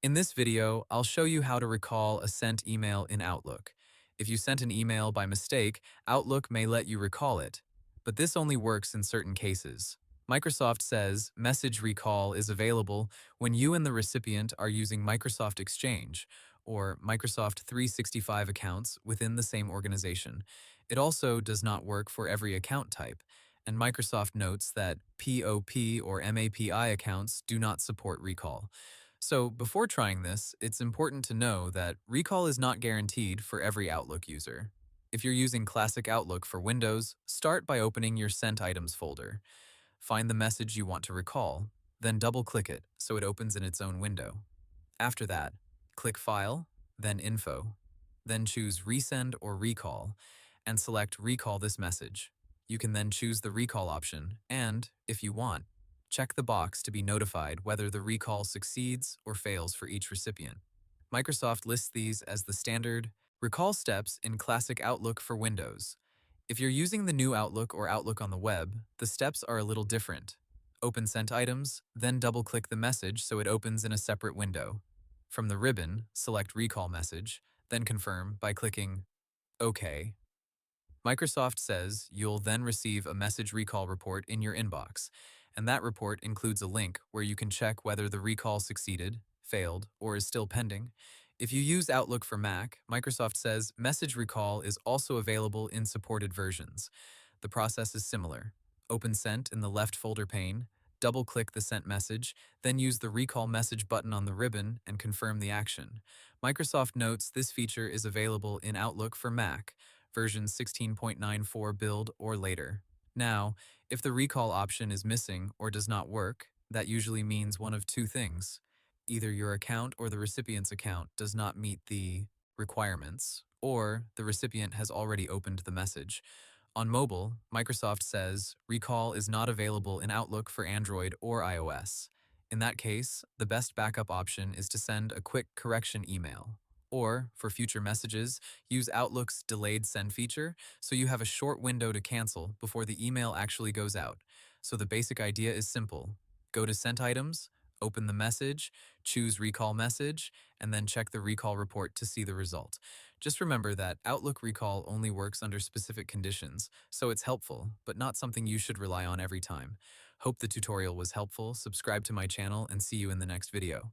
In this video, I'll show you how to recall a sent email in Outlook. If you sent an email by mistake, Outlook may let you recall it, but this only works in certain cases. Microsoft says message recall is available when you and the recipient are using Microsoft Exchange or Microsoft 365 accounts within the same organization. It also does not work for every account type, and Microsoft notes that POP or MAPI accounts do not support recall. So, before trying this, it's important to know that recall is not guaranteed for every Outlook user. If you're using Classic Outlook for Windows, start by opening your Sent Items folder. Find the message you want to recall, then double-click it so it opens in its own window. After that, click File, then Info. Then choose Resend or Recall, and select Recall this message. You can then choose the recall option and, if you want, check the box to be notified whether the recall succeeds or fails for each recipient. Microsoft lists these as the standard recall steps in Classic Outlook for Windows. If you're using the new Outlook or Outlook on the web, the steps are a little different. Open Sent Items, then double-click the message so it opens in a separate window. From the ribbon, select Recall Message, then confirm by clicking OK. Microsoft says you'll then receive a message recall report in your inbox, and that report includes a link where you can check whether the recall succeeded, failed, or is still pending. If you use Outlook for Mac, Microsoft says message recall is also available in supported versions. The process is similar. Open Sent in the left folder pane, double-click the sent message, then use the Recall Message button on the ribbon and confirm the action. Microsoft notes this feature is available in Outlook for Mac, version 16.94 build or later. Now, if the recall option is missing or does not work, that usually means one of two things. Either your account or the recipient's account does not meet the requirements, or the recipient has already opened the message. On mobile, Microsoft says recall is not available in Outlook for Android or iOS. In that case, the best backup option is to send a quick correction email. Or, for future messages, use Outlook's delayed send feature so you have a short window to cancel before the email actually goes out. So the basic idea is simple. Go to Sent Items, open the message, choose Recall Message, and then check the recall report to see the result. Just remember that Outlook Recall only works under specific conditions, so it's helpful, but not something you should rely on every time. Hope the tutorial was helpful, subscribe to my channel, and see you in the next video.